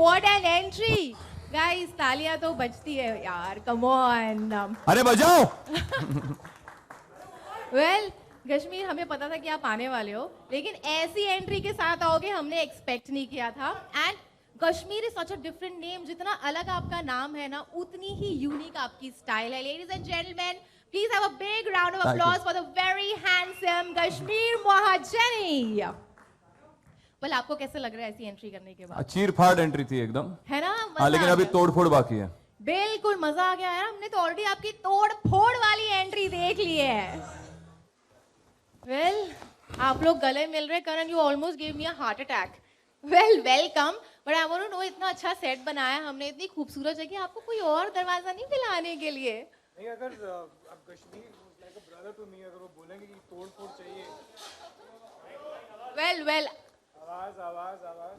what an entry. Guys, तालियां तो बजती है यार, come on. अरे बजाओ. Well, कश्मीर हमें पता था कि आप आने वाले हो, लेकिन ऐसी एंट्री के साथ आओगे हमने एक्सपेक्ट नहीं किया था. And Kashmir is such a different name. जितना अलग आपका नाम है ना, उतनी ही यूनिक आपकी स्टाइल है. Ladies and gentleman, please have a big round of applause for the very handsome Kashmir महाजनी. वेल, आपको कैसे लग रहा है ऐसी एंट्री करने के बाद? चीर फाड़ एंट्री थी एकदम, है ना? हाँ, लेकिन अभी तोड़ फोड़ बाकी है. बिल्कुल मजा आ गया यार. हमने तो ऑलरेडी आपकी तोड़ फोड़ वाली एंट्री देख ली है. वेल, आप लोग गले मिल रहे. Karan, you almost give me a heart attack. Well, welcome. But I want to know, इतना अच्छा सेट बनाया हमने, इतनी खूबसूरत जगह, आपको कोई और दरवाजा नहीं मिला आने के लिए? नहीं, अगर अब Kashmir like a brother to me, अगर वो बोलेंगे कि तोड़ फोड़ चाहिए. वेल, आवाज आवाज आवाज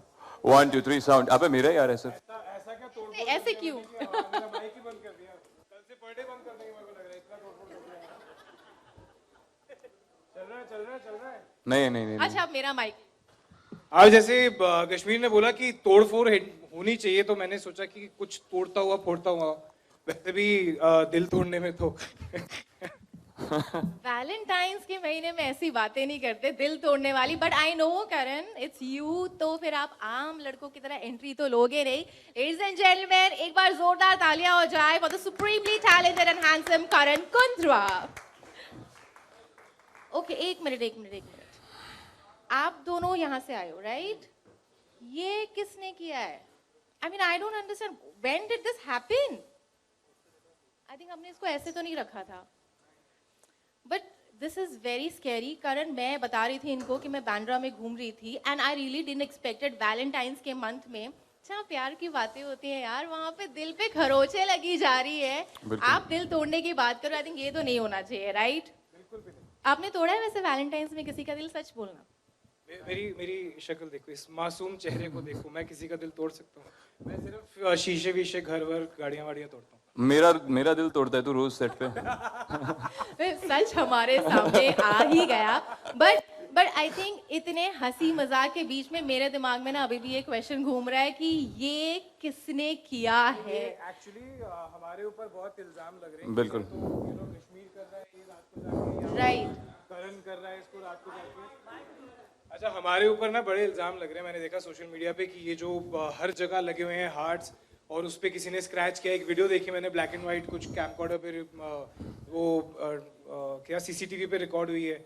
1 2 3 साउंड. अबे मेरा यार ऐसे ऐसा क्या तोड़ फोड़? ऐसे क्यों? मेरा माइक ही बंद कर दिया. कल से पर डे बंद कर देंगे, मेरे को लग रहा है इतना तोड़ फोड़ हो गया है. चल रहा है. नहीं. अच्छा, अब मेरा माइक. आज जैसे कश्मीर ने बोला कि तोड़ फोड़ होनी चाहिए, तो मैंने सोचा कि कुछ तोड़ता हुआ फोड़ता हुआ. वैसे भी दिल तोड़ने में तो वैलेंटाइंस के महीने में ऐसी बातें नहीं करते, दिल तोड़ने वाली. But I no Karan, it's you, तो फिर आप आम लड़कों की तरह एंट्री तो लोगे नहीं. लेडीज एंड जेंटलमैन, एक बार जोरदार तालियां हो जाए for the supremely talented and handsome Karan Kundra. Okay, एक मिनट. आप दोनों यहाँ से आए हो, राइट? ये किसने किया है? I mean, I don't understand. When did this happen? I think हमने इसको ऐसे तो नहीं रखा था. But this is very scary. कारण मैं बता रही थी इनको कि मैं बांद्रा में घूम रही थी, and I really didn't expected Valentine's के मंथ में जहाँ प्यार की बातें होती हैं यार, वहाँ पे दिल पे खरोचे लगी जा रही है. आप दिल तोड़ने की बात करो. आई थिंक ये तो नहीं होना चाहिए, राइट? बिल्कुल भी नहीं. आपने तोड़ा है वैसे वैलेंटाइंस में किसी का दिल? सच बोलना. मेरी शक्ल देखो, इस मासूम चेहरे को देखो. मैं किसी का दिल तोड़ सकता हूँ? मैं सिर्फ शीशे वीशे, घर वर, गाड़ियाँ वाड़ियाँ तोड़ता हूँ. मेरा दिल तोड़ता है तू रोज सेट पे. सच हमारे सामने आ ही गया. बट आई थिंक इतने हंसी मजाक के बीच में मेरे दिमाग में ना अभी भी ये क्वेश्चन घूम रहा है कि ये किसने किया है. एक्चुअली हमारे ऊपर बहुत इल्जाम लग रहे हैं. बिल्कुल. तो कश्मीर कर रहा है ये रात को जाके, राइट. करण कर रहा है इसको रात को जाके. अच्छा, हमारे ऊपर ना बड़े इल्जाम लग रहे हैं. मैंने देखा सोशल मीडिया पे कि ये जो हर जगह लगे हुए हैं हार्ट्स, और उस पे किसी ने स्क्रैच किया. एक वीडियो देखी मैंने, ब्लैक एंड वाइट, कुछ कैमकॉर्डर पे वो क्या सीसीटीवी पे रिकॉर्ड हुई है.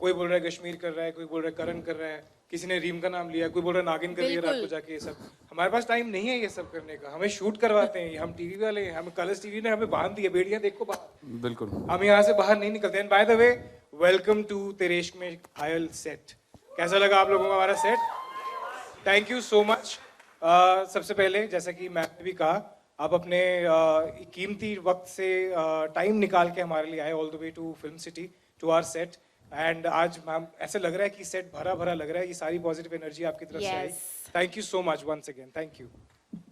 कोई बोल रहा है कश्मीर कर रहा है, कोई बोल रहा है करण कर रहा है, किसी ने रीम का नाम लिया, कोई बोल रहा है नागिन कर लिया रात को जाके. ये सब हमारे पास टाइम नहीं है ये सब करने का. हमें शूट करवाते हैं, हम टीवी वाले हैं. हम कलर्स टीवी ने हमें बांध दिया, बेड़ियां देखो बाहर. बिल्कुल. हम यहाँ से बाहर नहीं निकलते. And by the way, welcome to Tere Ishq Mein घायल सेट. कैसा लगा आप लोगों को हमारा set? Thank you so much. सबसे पहले, जैसा कि मैंने भी कहा, आप अपने कीमती वक्त से टाइम निकाल के हमारे लिए आए all the way to Film City, to our set. And आज मैम ऐसे लग रहा है कि सेट भरा भरा लग रहा है. ये सारी पॉजिटिव एनर्जी आपकी तरफ से आई. Thank you so much once again.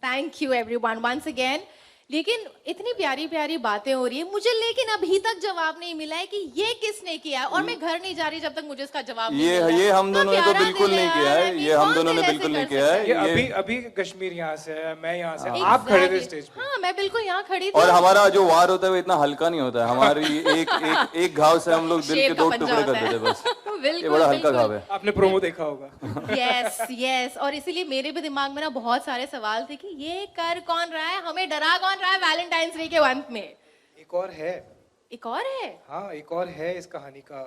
Thank you everyone once again. लेकिन इतनी प्यारी प्यारी बातें हो रही है मुझे, लेकिन अभी तक जवाब नहीं मिला है कि ये किसने किया है. और मैं घर नहीं जा रही जब तक मुझे इसका जवाब नहीं मिला. ये हम दोनों ने तो बिल्कुल नहीं किया है. ये हम दोनों ने बिल्कुल नहीं किया है. ये अभी कश्मीर यहाँ से है, मैं यहाँ से. आप खड़े थे स्टेज पे. हाँ, मैं बिल्कुल यहाँ खड़ी थी. और हमारा जो वार होता है वो इतना हल्का नहीं होता है. हमारी एक घाव से हम लोग दिल के 2 टुकड़े कर देते बस. ये बड़ा हल्का घाव है. आपने प्रोमो देखा होगा. यस. और इसीलिए मेरे भी दिमाग में ना बहुत सारे सवाल थे कि ये कर कौन रहा है, हमें डरा कौन रहा है वैलेंटाइंस डे के अंत में. एक और है. हाँ, एक और है इस कहानी का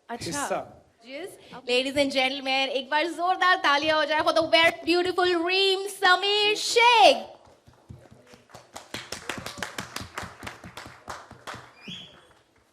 हिस्सा. लेडीज एंड जेंटलमैन, एक बार जोरदार तालियां हो जाए for the very beautiful Reem Sameer Shaikh.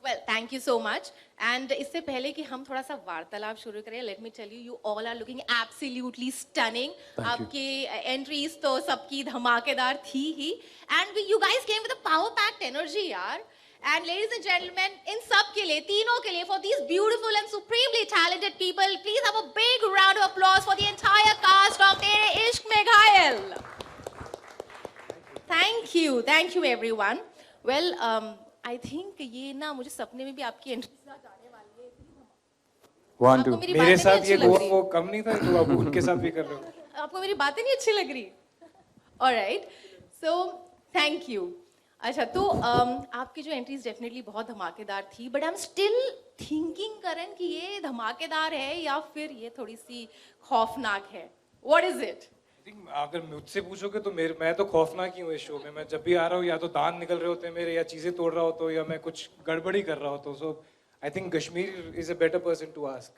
Well, thank you so much. And इससे पहले कि हम थोड़ा सा वार्तालाप शुरू करें, let me tell you, you all are looking absolutely stunning. आपकी एंट्रीज तो सबकी धमाकेदार थी ही. And you guys came with a power packed energy यार. एंड लेडीज एंड जेंटलमैन, इन सब के लिए, तीनों के लिए, for these beautiful and supremely talented people, please have a big round of applause for the entire cast of Tere Ishq Mein Ghayal. Thank you everyone. Well, I think ये ना मुझे सपने में भी आपकी एंट्री आने वाली है. 1 2. मेरे साथ ये वो कम नहीं था, तो आप उनके साथ भी कर रहे हो. आपको मेरी बातें नहीं अच्छी लग रही? Alright, so thank you. अच्छा, तो आपकी जो एंट्रीज डेफिनेटली बहुत धमाकेदार थी, but I am still thinking Karan कि ये धमाकेदार है या फिर ये थोड़ी सी खौफनाक है। What is it? अगर मुझसे पूछोगे तो मैं तो खौफनाक ही हूँ इस शो में। मैं जब भी आ रहा हूँ या तो दांत निकल रहे होते हैं मेरे, या चीजें तोड़ रहा होता हूँ, या मैं कुछ गड़बड़ी कर रहा होता हूँ। So I think Kashmir is a better person to ask.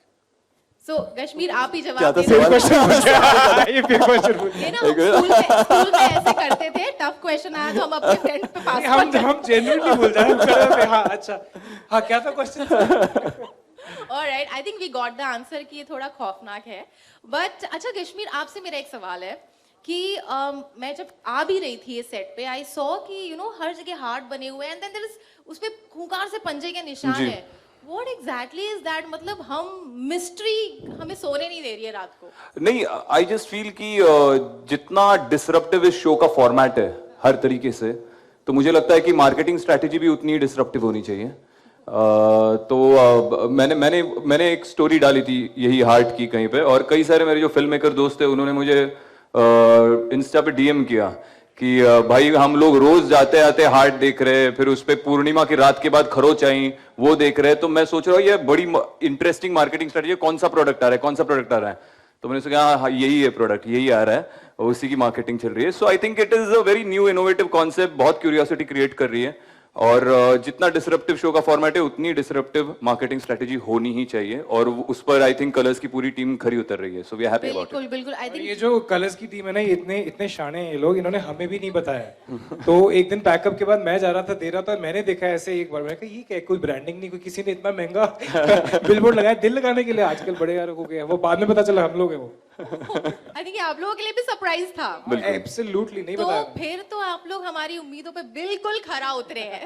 So Kashmir, आप ही क्या जवाब था दे दो। सवाल? ये फिर क्वेश्चन ये ना स्कूल में ऐसे करते थे, टफ क्वेश्चन आया तो हम अपने फ्रेंड पे पास हम जेन्युइनली भूल जाए। हाँ अच्छा, हाँ क्या था question? Alright, I think we got the answer कि ये थोड़ा खौफनाक है। बट अच्छा कश्मीर, आपसे मेरा एक सवाल है कि मैं जब आ भी रही थी ये सेट पे, आई सॉ कि यू नो हर जगह हार्ट बने हुए हैं, एंड देन देयर इज उसपे खूंखार से पंजे के निशान जी। है। What exactly is that? मतलब हम मिस्ट्री हमें सोने नहीं दे रही है रात को। नहीं, आई जस्ट फील कि जितना डिसरप्टिव इस शो का फॉर्मेट है हर तरीके से, तो मुझे लगता है कि मार्केटिंग स्ट्रैटेजी भी उतनी डिसरप्टिव होनी चाहिए। तो मैंने एक स्टोरी डाली थी यही हार्ट की कहीं पे, और कई सारे मेरे जो फिल्म मेकर दोस्त थे उन्होंने मुझे इंस्टा पे डीएम किया कि भाई हम लोग रोज जाते आते हार्ट देख रहे हैं, फिर उस पे पूर्णिमा की रात के बाद खरोच आई वो देख रहे हैं। तो मैं सोच रहा हूँ ये बड़ी इंटरेस्टिंग मार्केटिंग स्ट्रेटेजी, कौन सा प्रोडक्ट आ रहा है, कौन सा प्रोडक्ट आ रहा है। तो मैंने सोचा हाँ यही है प्रोडक्ट, यही आ रहा है, और उसी की मार्केटिंग चल रही है। So I think it is a very new innovative concept, बहुत क्यूरियोसिटी क्रिएट कर रही है। और जितना डिसरप्टिव शो का फॉर्मेट है उतनी डिसरप्टिव मार्केटिंग स्ट्रेटेजी होनी ही चाहिए, और उस पर आई थिंक कलर्स की पूरी टीम खरी उतर रही है। So we are happy about बिल्कुल इट। बिल्कुल, आई और ये थिंक जो कलर्स की टीम है ना, ये इतने इतने शाने हैं ये लोग, इन्होंने हमें भी नहीं बताया। तो एक दिन पैकअप के बाद मैं जा रहा था, दे रहा था, मैंने देखा ऐसे एक बार, मैं कहा ये क्या, कोई ब्रांडिंग नहीं, कोई किसी ने इतना महंगा बिलबोर्ड लगाया दिल लगाने के लिए। आजकल बड़े यार हो गए, वो बाद में पता चला हम लोग हैं वो। आई थिंक आप लोगों के लिए भी सरप्राइज था। एब्सोल्युटली नहीं तो बताया। फिर तो आप लोग हमारी उम्मीदों पे बिल्कुल खरा उतरे हैं।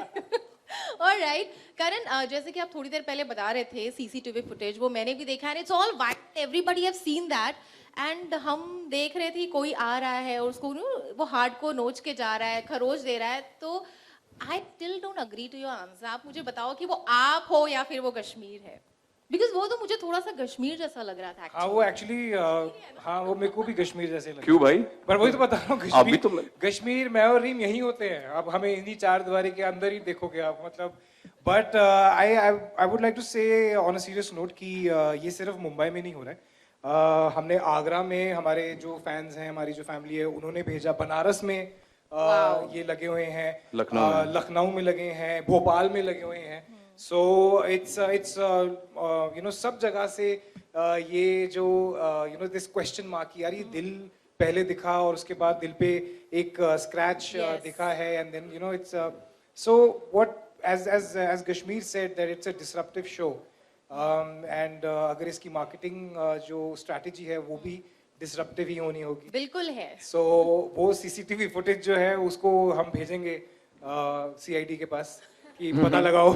ऑलराइट करण, जैसे कि आप थोड़ी देर पहले बता रहे थे सीसीटीवी फुटेज, वो मैंने भी देखा है, it's all white, everybody have seen that. And हम देख रहे थे कोई आ रहा है और उसको वो हार्ट को नोच के जा रहा है, खरोच दे रहा है। तो I still don't agree to your answer. आप मुझे बताओ कि वो आप हो या फिर वो कश्मीर है, बिकॉज वो तो मुझे थोड़ा सा कश्मीर जैसा लग रहा था। हाँ वो एक्चुअली, हाँ वो मेरे को भी कश्मीर जैसे लगा। क्यों भाई? पर वही तो बता रहा हूँ, अभी तो कश्मीर मैं और रीम यही होते हैं। अब हमें इन्हीं चार दीवारी के अंदर ही देखोगे आप, मतलब। But I would like to say on a serious note कि ये सिर्फ मुंबई में नहीं हो रहा है। हमने आगरा में, हमारे जो फैंस हैं, हमारी जो फैमिली है, उन्होंने भेजा। बनारस में ये लगे हुए हैं, लखनऊ में लगे हैं, भोपाल में लगे हुए हैं। सो इट्स यू नो सब जगह से ये जो you know this question mark कि यार ये दिल पहले दिखा और उसके बाद दिल पे एक स्क्रैच दिखा है, and then you know it's so what as Kashmir said that it's a disruptive show, and अगर इसकी मार्केटिंग जो स्ट्रैटेजी है वो भी डिसरप्टिव ही होनी होगी। बिल्कुल है। सो वो सीसीटीवी फुटेज जो है उसको हम भेजेंगे सीआईडी के पास कि पता लगाओ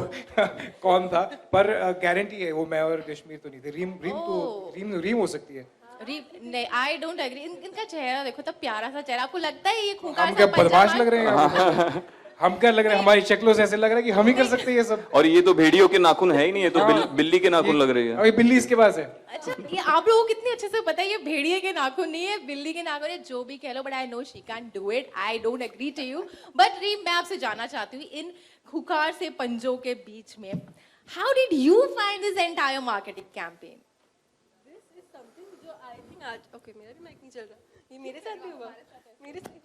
कौन था। पर गारंटी है वो मैं और कश्मीर तो नहीं थे। रीम हो सकती है। नहीं, आई डोंट एग्री। इनका चेहरा देखो, तब प्यारा सा चेहरा, आपको लगता है ये खूंखार हम सा क्या बदमाश पंजा लग रहे हैं? हम क्या लग रहे हैं? हमारी शक्लों से ऐसे लग रहा है कि हम ही कर सकते हैं ये सब। और ये तो भेड़ियों के नाखून है ही नहीं, ये तो बिल्ली के नाखून लग रही है। और ये बिल्ली इसके पास है। अच्छा, ये आप लोगों को कितने अच्छे से पता है ये भेड़िए के नाखून नहीं है, बिल्ली के नाखून है, जो भी कह लो, but I know she can do it. I don't agree to you. But Reem, मैं आपसे जानना चाहती हूँ, इन खुखार से पंजों के बीच में, how did you find this entire marketing campaign? This is something जो आई थिंक आज, ओके मेरा भी माइक नहीं चल रहा, ये मेरे साथ भी हुआ,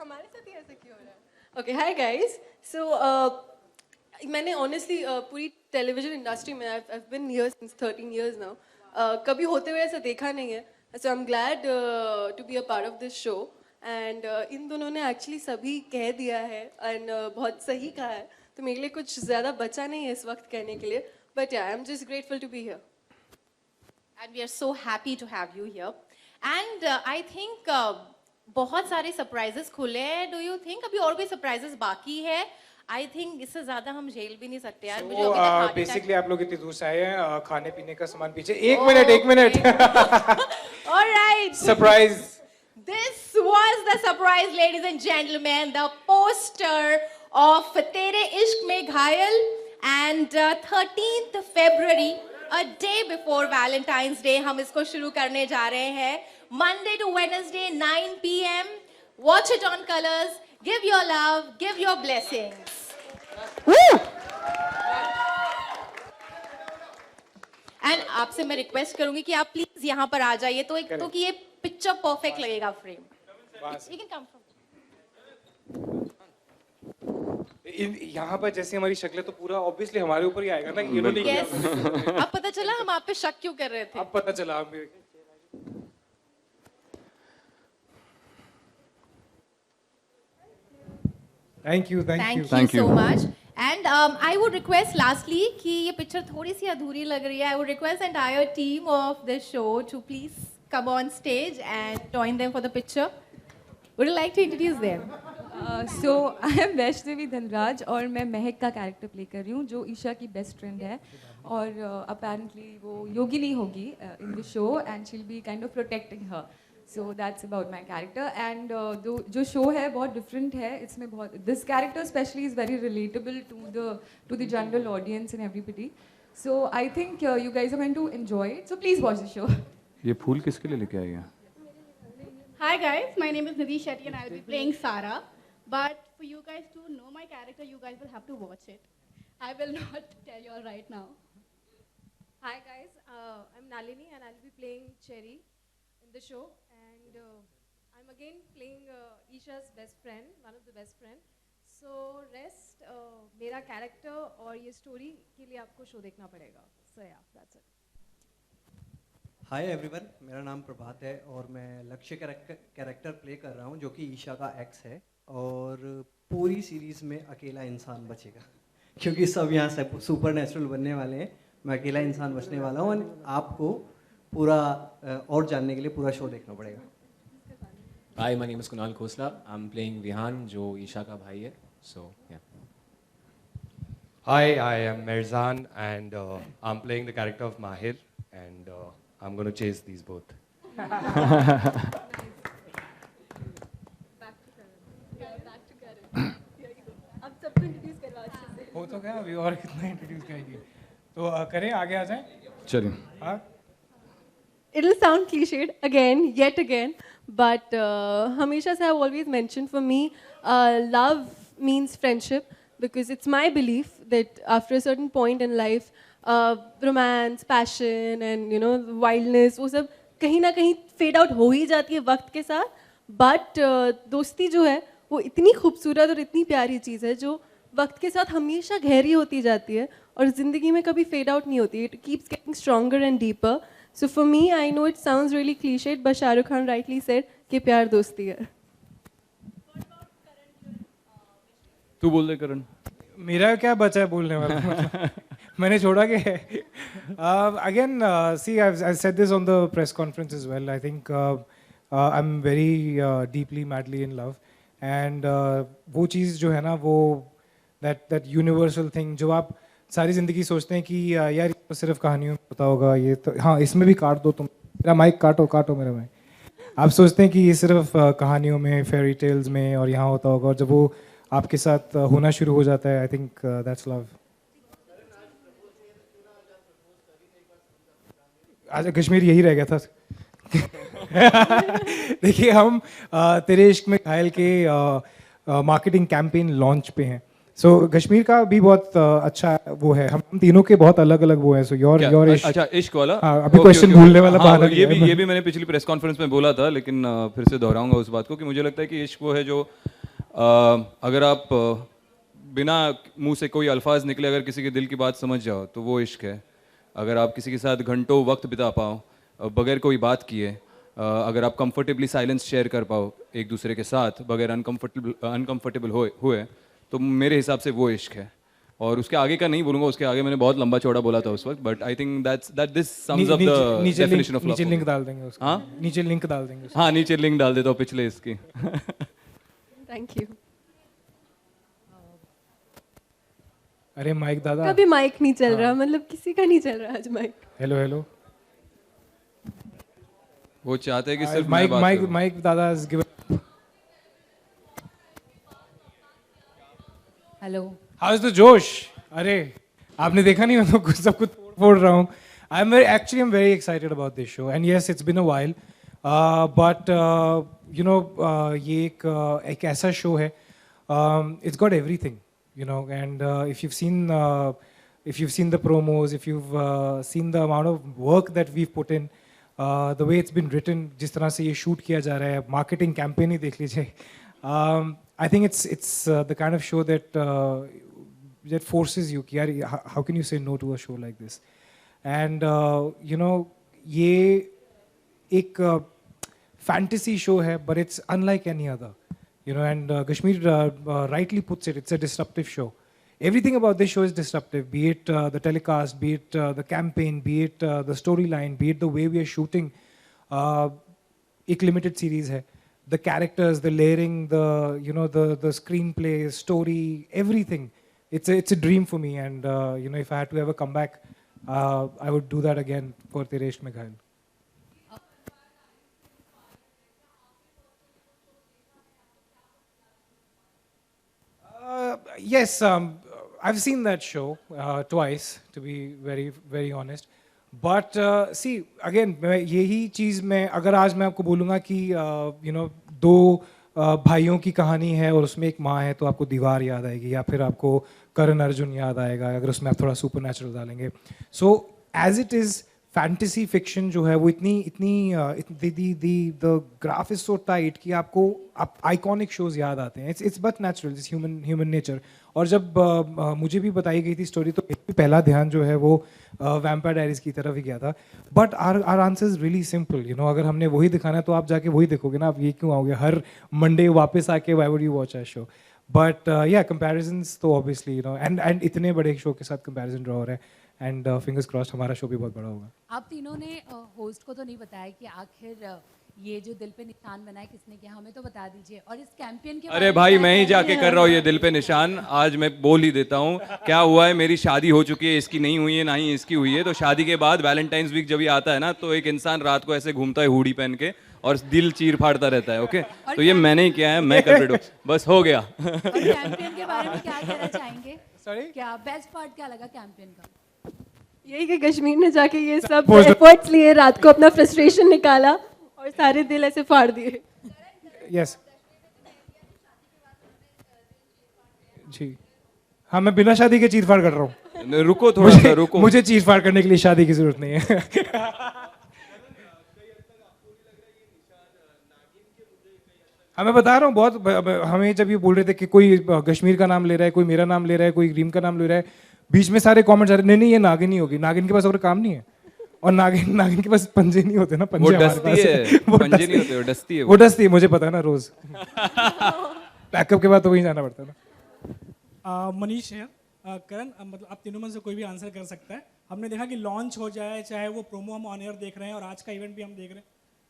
हमारे साथ ही ऐसा क्यों हो रहा है? Okay, hi guys. सो मैंने ऑनेस्टली पूरी टेलीविजन इंडस्ट्री में I been here since 13 years now, कभी होते हुए ऐसा देखा नहीं है। So I am glad to be a part of this show, and इन दोनों ने एक्चुअली सभी कह दिया है, एंड बहुत सही कहा है, तो मेरे लिए कुछ ज़्यादा बचा नहीं है इस वक्त कहने के लिए, but yeah I am just grateful to be here. And we are so happy to have you here. And I think बहुत सारे सरप्राइजेस खुले हैं। डू यू थिंक अभी और कोई सरप्राइजेस बाकी है? आई थिंक इससे ज्यादा हम झेल भी नहीं सकते यार। मुझे अभी तक heart attack- बेसिकली आप लोग इतनी दूर से आए हैं, खाने पीने का सामान पीछे। एक minute All right. Surprise. This was the surprise, ladies and gentlemen, the poster of Tere Ishq Mein Ghayal, and 13th February, a day before Valentine's Day, हम इसको शुरू करने जा रहे हैं। Monday to Wednesday 9 p.m. Watch it on Colors. Give your love, give your blessings. And आपसे मैं request करूंगी कि आप प्लीज यहाँ पर आ जाइए तो एक तो कि ये पिक्चर परफेक्ट लगेगा frame. You can come from. यहाँ पर जैसे हमारी शक्ल तो पूरा ऑब्वियसली हमारे ऊपर ही आएगा ना कि इन्होंने किया. Yes. अब पता चला हम आप पे शक क्यों कर रहे थे. अब पता चला हमें. Thank you. Thank you so much. And I would request lastly कि ये पिक्चर थोड़ी सी अधूरी लग रही है. I would request the entire team of the show to please come on stage and join them for the picture. Would you like to introduce them? So I am Vaishnavi Dhanraj और मैं महक का कैरेक्टर प्ले कर रही हूँ जो ईशा की best friend है और apparently वो योगिनी होगी in the show and she'll be kind of protecting her. So that's about my character and जो शो है बहुत डिफरेंट है इसमें बहुत this character especially is very relatable to the general audience and everybody. So I think you guys are going to enjoy it. So please watch the show. ये फूल किसके लिए लेके आई है? Hi guys, my name is Nidhi Shetty and I will be playing Sara. But for you guys to know my character, you guys will have to watch it. I will not tell you all right now. Hi guys, I'm Nalini and I'll be playing Cherry in the show and I'm again playing Isha's best friend, one of the best friend. So rest मेरा character और ये story के लिए आपको show देखना पड़ेगा. So yeah, that's it. Hi everyone, मेरा नाम प्रभात है और मैं लक्ष्य कैरेक्टर प्ले कर रहा हूँ जो कि ईशा का एक्स है और पूरी सीरीज़ में अकेला इंसान बचेगा क्योंकि सब यहाँ से सुपर नेचुरल बनने वाले हैं. मैं अकेला इंसान बचने वाला हूँ और आपको पूरा और जानने के लिए पूरा शो देखना पड़ेगा. Hi, my name is Kunal Khosla. I am playing Vihan जो ईशा का भाई है. सो या. Hi, I am Merzan and I'm playing the character of Mahir and I'm going to chase these both. अब सबको इंट्रोड्यूस करवा अच्छे से. हो तो गया अभी और कितना इंट्रोड्यूस करेंगे तो करें आगे आ जाएं. चलिए. हाँ. It'll sound cliched again, yet again, but Hamisha have always mentioned for me, love means friendship because it's my belief that after a certain point in life, romance, passion, and you know wildness, वो सब कहीं ना कहीं fade out हो ही जाती है वक्त के साथ. But दोस्ती जो है वो इतनी खूबसूरत और इतनी प्यारी चीज़ है जो वक्त के साथ हमेशा गहरी होती जाती है और ज़िंदगी में कभी fade out नहीं होती. It keeps getting stronger and deeper. So for me, I know it sounds really cliched, but Shah Rukh Khan rightly said कि प्यार दोस्ती है. तू बोल दे करण. मेरा क्या बचा है बोलने वाला. मैंने छोड़ा कि again see I said this on the press conference as well. I think I'm very deeply madly in love and वो चीज़ जो है ना वो that universal thing जो आप सारी ज़िंदगी सोचते हैं कि यार ये तो सिर्फ कहानियों में होता होगा. ये तो हाँ इसमें भी काट दो तुम. मेरा माइक काटो मेरा माइक. आप सोचते हैं कि ये सिर्फ कहानियों में फेरी टेल्स में और यहाँ होता होगा और जब वो आपके साथ होना शुरू हो जाता है आई थिंक दैट्स लव. आज कश्मीर यही रह गया था. देखिए हम तेरे इश्क में घायल के मार्केटिंग कैंपेन लॉन्च पे हैं. सो कश्मीर का भी बहुत अच्छा वो है. हम तीनों के बहुत अलग अलग वो है. सो योर इश्क. अच्छा इश्क वाला. अभी क्वेश्चन भूलने वाला बहाना. ये भी मैंने पिछली प्रेस कॉन्फ्रेंस में बोला था लेकिन फिर से दोहराऊंगा उस बात को कि मुझे लगता है कि इश्क वो है जो अगर आप बिना मुंह से कोई अल्फाज निकले अगर किसी के दिल की बात समझ जाओ तो वो इश्क है. अगर आप किसी के साथ घंटों वक्त बिता पाओ बगैर कोई बात किए, अगर आप कंफर्टेबली साइलेंस शेयर कर पाओ एक दूसरे के साथ बगैर अनकंफर्टेबल हुए तो मेरे हिसाब से वो इश्क है. और उसके आगे का नहीं बोलूंगा. उसके आगे मैंने बहुत लंबा चौड़ा बोला था उस वक्त. But I think that this sums up the definition of love. नीचे लिंक डाल देंगे उसका. हाँ नीचे लिंक डाल देंगे. हाँ नीचे लिंक डाल देता हूँ पिछले इसकी. Thank you. अरे माइक दादा. कभी माइक नहीं चल रहा. मतलब किसी का नहीं चल रहा आज माइक. हेलो. वो चाहते हैं कि सिर्फ मैं बात करूं. माइक दादा has given. Hello. How's the जोश? अरे आपने देखा नहीं मैं तो कुछ सब कुछ फोड़ रहा हूँ. I'm very excited about this show and yes it's been a while but you know ये एक ऐसा शो है, it's got everything, you know, and if you've seen the promos, if you've seen the amount of work that we've put in, the way it's been written, जिस तरह से ये shoot किया जा रहा है, marketing campaign ही देख लीजिए. I think it's the kind of show that that forces you कि यार how can you say no to a show like this? And you know, ये एक fantasy show है, but it's unlike any other. You know, and Kashmir rightly puts it, it's a disruptive show. Everything about this show is disruptive, be it the telecast, be it the campaign, be it the storyline, be it the way we are shooting. एक limited series है. The characters, the layering, the screenplay, story, everything. It's a dream for me, and you know, if I had to ever come back, I would do that again for Tere Ishq Mein Ghayal. Yes, I've seen that show twice, to be very, very honest. But see, again, यही चीज़ मैं अगर आज मैं आपको बोलूँगा कि you know, दो भाइयों की कहानी है और उसमें एक माँ है, तो आपको दीवार याद आएगी, या फिर आपको करण अर्जुन याद आएगा अगर उसमें आप थोड़ा सुपर नेचुरल डालेंगे. So as it is fantasy fiction जो है वो the graph is so tight कि आपको आइकॉनिक शोज याद आते हैं. It's but natural, it's human nature. और जब मुझे भी बताई गई थी स्टोरी, तो पहला ध्यान जो है वो वैम्पायर डायरीज की तरफ ही गया था. But our answer is really simple. You know, अगर हमने वही दिखाना है तो आप जाके वही देखोगे ना. आप ये क्यों आओगे हर मंडे वापस आके why would you watch a show? But या कंपैरिजन्स तो ऑब्वियसली, यू नो, एंड इतने बड़े शो के साथ कंपैरिजन ड्रॉ हो रहा है. एंड फिंगर्स क्रॉस्ड हमारा शो भी बहुत बड़ा होगा. आप तीनों ने होस्ट को तो नहीं बताया कि आखिर ये जो दिल पे निशान बनाए किसने किया, हमें तो बता दीजिए. और इस कैंपेन के अरे भाई, मैं ही जाके कर रहा हूँ ये दिल पे निशान. आज मैं बोल ही देता हूँ क्या हुआ है. मेरी शादी हो चुकी है, इसकी नहीं हुई है, ना ही इसकी हुई है. तो शादी के बाद वैलेंटाइंस वीक जब ये आता है ना, तो एक इंसान रात को ऐसे घूमता है हुडी पहन के और दिल चीर फाड़ता रहता है. ओके, तो ये मैंने ही किया है, मैं कल्प्रिट हूँ. बस हो गया. कैंपेन के बारे में क्या कहना चाहेंगे? Sorry? क्या बेस्ट पार्ट क्या लगा कैंपेन का? यही कि कश्मीर ने जाके ये सब एफर्ट्स लिए, रात को अपना फ्रस्ट्रेशन निकाला और सारे दिल ऐसे फाड़ दिए. यस जी, हाँ, मैं बिना शादी के चीर फाड़ कर रहा हूँ. रुको थोड़ा सा, रुको. मुझे चीर फाड़ करने के लिए शादी की जरूरत नहीं है. हाँ, मैं बता रहा हूँ, बहुत हमें जब ये बोल रहे थे कि कोई कश्मीर का नाम ले रहा है, कोई मेरा नाम ले रहा है, कोई रीम का नाम ले रहा है, बीच में सारे कमेंट्स आ रहे, नहीं ये नागिन ही होगी. नागिन के पास और काम नहीं है. और नागिन के पास पंजे नहीं होते ना. पंजे वो डसती है, पंजे नहीं होते, वो डसती है. वो डसती है, मुझे पता है ना. रोज पैकअप के बाद तो वहीं जाना पड़ता है ना. मनीष है. करण, मतलब आप तीनों में से कोई भी आंसर कर सकता है. हमने देखा कि लॉन्च हो जाए, चाहे वो प्रोमो हम ऑन एयर देख रहे हैं और आज का इवेंट भी हम देख रहे हैं,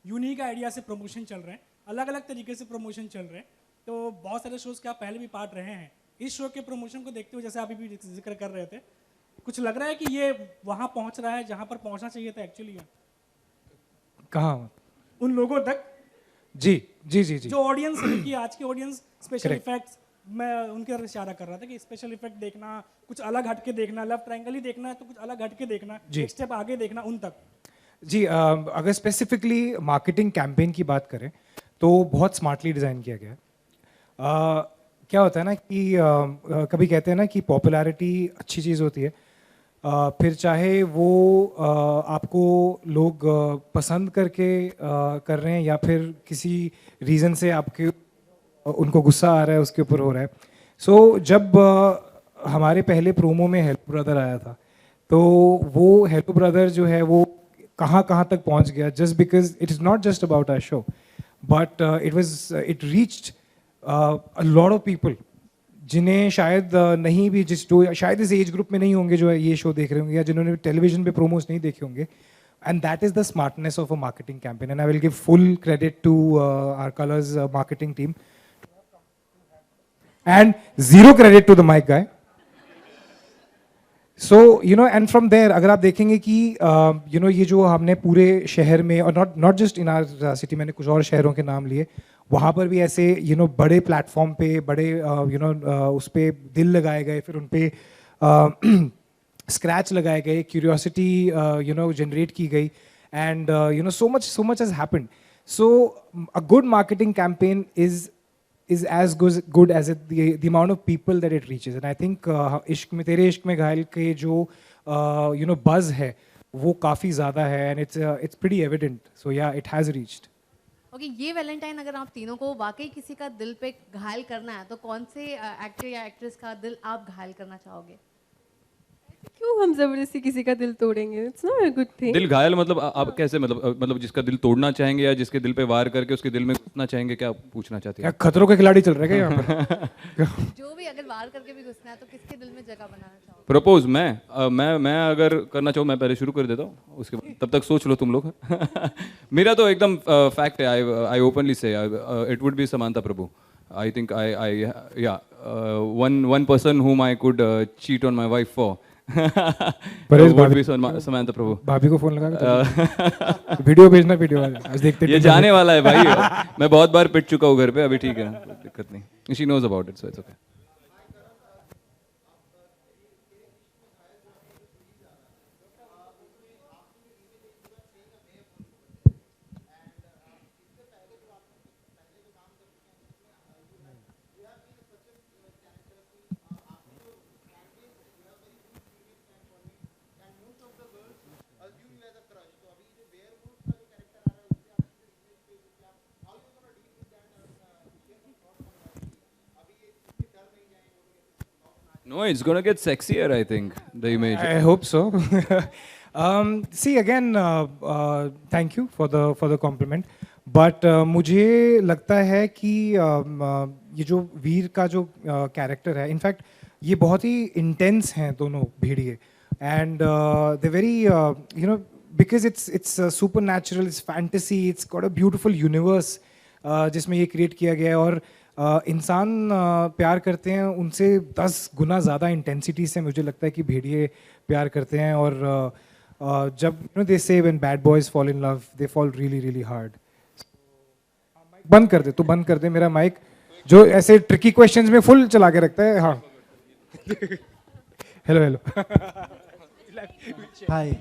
यूनिक आइडिया से प्रमोशन चल रहे हैं, अलग अलग तरीके से प्रमोशन चल रहे हैं. तो बहुत सारे शोज के आप पहले भी पार्ट रहे हैं. इस शो के प्रमोशन को देखते हुए, जैसे आप भी जिक्र कर रहे थे, कुछ लग रहा है कि ये वहां पहुंच रहा है जहां पर पहुंचना चाहिए था एक्चुअली? कहाँ? उन लोगों तक. जी जी जी जी. जो ऑडियंस है कि आज की ऑडियंस स्पेशल इफेक्ट्स, मैं उनके तरफ इशारा कर रहा था कि स्पेशल इफेक्ट देखना, कुछ अलग हटके देखना, लेफ्ट ट्रायंगल ही देखना है तो कुछ अलग हटके देखना, एक स्टेप आगे देखना, उन तक. जी, अगर स्पेसिफिकली मार्केटिंग कैंपेन की बात करें तो बहुत स्मार्टली डिज़ाइन किया गया है. क्या होता है ना कि कभी कहते हैं ना कि पॉपुलैरिटी अच्छी चीज़ होती है, फिर चाहे वो आपको लोग पसंद करके कर रहे हैं या फिर किसी रीज़न से आपके उनको गुस्सा आ रहा है, उसके ऊपर हो रहा है. सो जब हमारे पहले प्रोमो में हेल्प ब्रदर आया था, तो वो हेल्प ब्रदर जो है वो कहाँ तक पहुँच गया, just because it is not just about our show, but it reached a lot of people जिन्हें शायद नहीं भी, शायद इस एज ग्रुप में नहीं होंगे जो ये शो देख रहे होंगे, या जिन्होंने टेलीविजन पे प्रोमोस नहीं देखे होंगे. And that is the smartness of a marketing campaign, and I will give full credit to our Colors marketing team and zero credit to the mic guy. So you know, and from there अगर आप देखेंगे कि you know, ये जो हमने पूरे शहर में, और not just in our city, मैंने कुछ और शहरों के नाम लिए, वहाँ पर भी ऐसे you know, बड़े प्लेटफॉर्म पे बड़े you know, उस पे दिल लगाए गए, फिर उन पे स्क्रैच लगाए गए, क्यूरियोसिटी you know, जनरेट की गई, and you know, so much has happened. So a good marketing campaign is as good as the amount of people that it reaches. And I think इश्क में तेरे इश्क में घायल के जो buzz है वो काफ़ी ज़्यादा है, and it's pretty evident. So yeah, it has reached. Okay ये वैलेंटाइन अगर आप तीनों को वाकई किसी का दिल पे घायल करना है तो कौन से एक्टर या एक्ट्रेस का दिल आप घायल करना चाहोगे? क्यों हम जबरदस्ती किसी का दिल तोड़ेंगे? It's not a good thing. दिल घायल मतलब आप कैसे मतलब जिसका दिल तोड़ना चाहेंगे या जिसके दिल पे वार करके उसके दिल में घुसना चाहेंगे, क्या पूछना चाहते हैं? खतरों के खिलाड़ी चल रहे हैं यहाँ पर? जो भी अगर वार करके भी घुसना है तो किसके दिल में जगह बनाना चाहोगे? प्रपोज मैं अगर करना चाहूँ मैं पहले शुरू कर देता हूँ, उसके बाद तब तक सोच लो तुम लोग. मेरा तो एकदम फैक्ट है. I openly say it would be Samantha Prabhu. I think one person whom I could cheat on my wife for would be Samantha Prabhu. भाभी को फोन लगा वीडियो भेजना, वीडियो आज देखते. ये जाने वाला है भाई. मैं बहुत बार पिट चुका हूँ घर पे, अभी ठीक है, दिक्कत नहीं. She knows about it, so it's okay. No, it's gonna get sexier, I think, the image. I hope so. See again, thank you for the compliment. But मुझे लगता है कि ये जो वीर का जो कैरेक्टर है, इनफैक्ट ये बहुत ही इंटेंस हैं दोनों भेड़िए. And they're very because it's supernatural, it's fantasy, it's got a beautiful universe जिसमें ये क्रिएट किया गया है. और इंसान प्यार करते हैं उनसे 10 गुना ज़्यादा इंटेंसिटी से मुझे लगता है कि भेड़िए प्यार करते हैं. और जब they say when bad boys fall in love, they fall really really hard. बंद कर दे, तू बंद कर दे मेरा माइक, जो ऐसे ट्रिकी क्वेश्चंस में फुल चला के रखता है. हाँ. हेलो. हाय.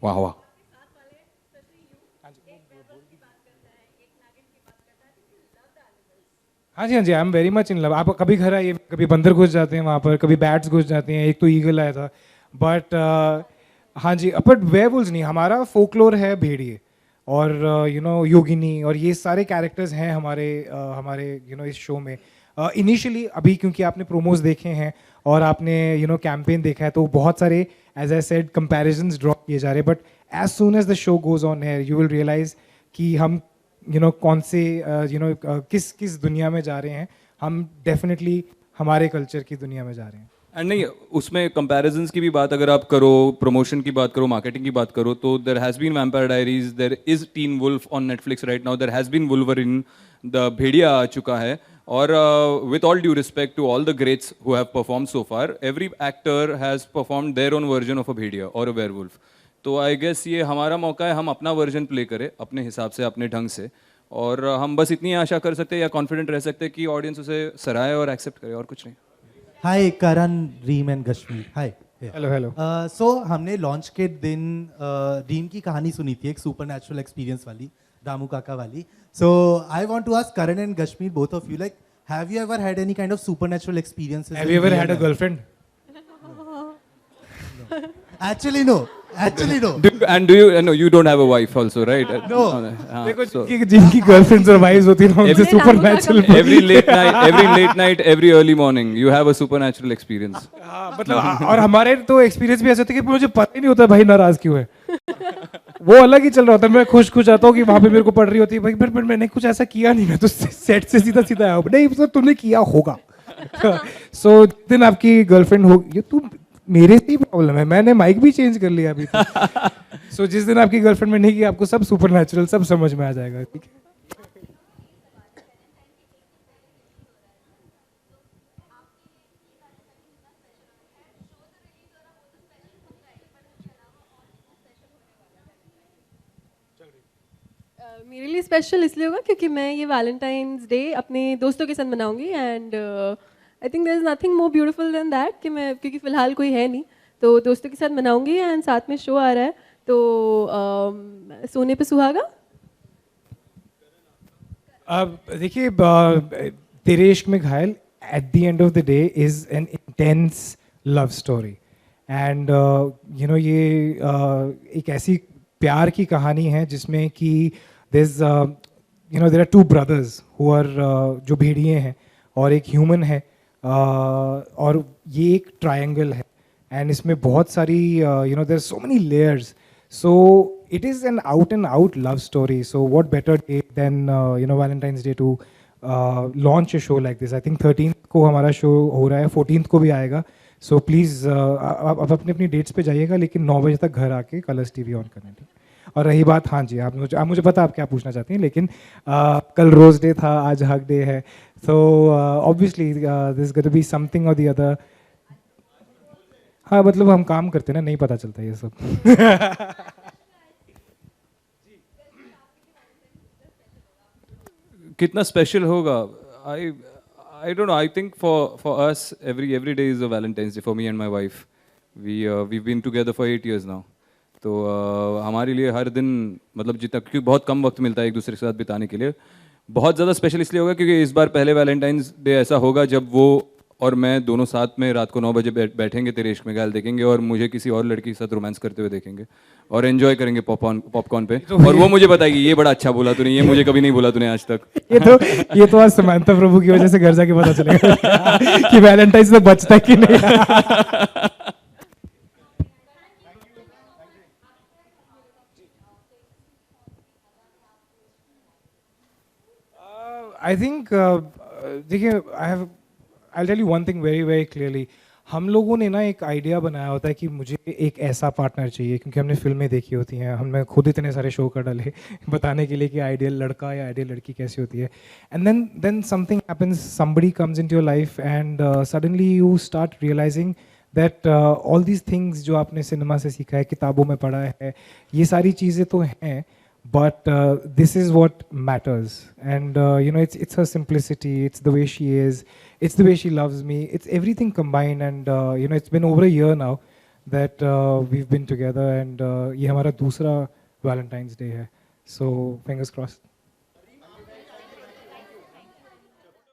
वाह. हाँ जी, I am very much in love. आप कभी घर आइए, कभी बंदर घुस जाते हैं वहाँ पर, कभी बैट्स घुस जाते हैं, एक तो ईगल आया था. बट हाँ जी, बट वेयरवुल्व्स नहीं, हमारा फोकलोर है भेड़िए और योगिनी और ये सारे कैरेक्टर्स हैं हमारे इस शो में. इनिशियली अभी क्योंकि आपने प्रोमोज देखे हैं और आपने कैंपेन देखा है तो बहुत सारे as I said comparisons draw किए जा रहे हैं. But as soon as the show goes on air you will realise कि हम कौन से किस दुनिया में जा रहे हैं. हम डेफिनेटली हमारे कल्चर की दुनिया में जा रहे हैं. एंड नहीं, उसमें कंपैरिजंस की भी बात अगर आप करो, प्रमोशन की बात करो, मार्केटिंग की बात करो, तो there has been Vampire Diaries, there is Teen Wolf on Netflix right now, there has been Wolverine, the Bhediya आ चुका है. और with all due respect to all the greats who have performed so far, every actor has performed their own version of a bhediya और a werewolf. तो I guess ये हमारा मौका है, हम अपना वर्जन प्ले करें अपने हिसाब से, अपने ढंग से. और हम बस इतनी आशा कर सकते हैं या कॉन्फिडेंट रह सकते हैं कि ऑडियंस उसे सराहे और एक्सेप्ट करे, और कुछ नहीं. हाय करण, रीम एंड कश्मीर. हाय. हेलो. सो हमने लॉन्च के दिन रीम की कहानी सुनी थी, एक सुपरनैचुरल एक्सपीरियंस वाली, दामू काका वाली. So I want to ask Karan and Kashmir, both of you, like have you ever had any kind of supernatural experiences? Have you ever had a girlfriend? Actually no. Do you no, you don't have a wife also, right? No. देखो जिनकी girlfriends और wives होती हैं उनसे supernatural. Every late night, every early morning, you have a supernatural experience. मतलब और हमारे तो एक्सपीरियंस भी ऐसे होते हैं कि मुझे पता ही नहीं होता भाई नाराज क्यों है. वो अलग ही चल रहा होता है. मैं खुश आता हूँ कि वहाँ पे मेरे को पड़ रही होती है भाई, बट मैंने कुछ ऐसा किया नहीं, मैं तो सेट से सीधा आया. नहीं सर, तुमने किया होगा. सो दिन आपकी गर्लफ्रेंड होगी, तुम मेरे से ही प्रॉब्लम है, मैंने माइक भी चेंज कर लिया अभी. सो जिस दिन आपकी गर्लफ्रेंड में नहीं की, आपको सब सुपरनैचुरल सब समझ में आ जाएगा. ठीक है. मेरे लिए स्पेशल इसलिए होगा क्योंकि मैं ये वैलेंटाइंस डे अपने दोस्तों के साथ मनाऊंगी. And I think there is nothing more beautiful than that कि मैं, क्योंकि फ़िलहाल कोई है नहीं, तो दोस्तों के साथ मनाऊंगी. एंड साथ में शो आ रहा है, तो सोने पे सुहागा. अब देखिए तेरे इश्क में घायल at the end of the day is an intense love story and you know ये एक ऐसी प्यार की कहानी है जिसमें कि there's you know there are two brothers who are जो भेड़िए हैं और एक human है और ये एक triangle है and इसमें बहुत सारी you know there's so many layers so it is an out and out love story so what better day than you know Valentine's Day to launch a show like this I think 13th को हमारा show हो रहा है 14th को भी आएगा so please आप अपनी अपनी डेट्स पे जाइएगा लेकिन 9 बजे तक घर आके कलर्स टीवी ऑन करना ठीक और रही बात हाँ जी आप मुझे पता आप क्या पूछना चाहती हैं लेकिन कल रोज डे था आज हक डे है so obviously this got to be something और द अदर हाँ मतलब हम काम करते हैं ना नहीं पता चलता ये सब कितना स्पेशल होगा I don't know. I think for us every day is a Valentine's Day for me and my wife. We've been together for 8 years now. तो हमारे लिए हर दिन मतलब जितना क्योंकि बहुत कम वक्त मिलता है एक दूसरे के साथ बिताने के लिए बहुत ज़्यादा स्पेशल इसलिए होगा क्योंकि इस बार पहले वैलेंटाइंस डे ऐसा होगा जब वो और मैं दोनों साथ में रात को 9 बजे बैठेंगे तेरे इश्क में घायल देखेंगे और मुझे किसी और लड़की के साथ रोमांस करते हुए देखेंगे और एंजॉय करेंगे पॉपकॉर्न पे और वो मुझे बताएगी ये बड़ा अच्छा बोला तूने ये मुझे कभी नहीं बोला तूने आज तक ये तो आज समांता प्रभु की वजह से घर जाके पता चलेगा कि वैलेंटाइंस में बचता है कि नहीं I think देखिए I'll tell you one thing very very clearly हम लोगों ने ना एक आइडिया बनाया होता है कि मुझे एक ऐसा पार्टनर चाहिए क्योंकि हमने फिल्में देखी होती हैं हमने खुद इतने सारे शो कर डाले बताने के लिए कि आइडियल लड़का या आइडियल लड़की कैसी होती है and then something happens somebody comes into your life and suddenly you start realising that all these things जो आपने सिनेमा से सीखा है किताबों में पढ़ा है ये सारी चीज़ें तो हैं but this is what matters and you know it's her simplicity it's the way she is it's the way she loves me it's everything combined and you know it's been over a year now that we've been together and ये हमारा दूसरा Valentine's Day है so fingers crossed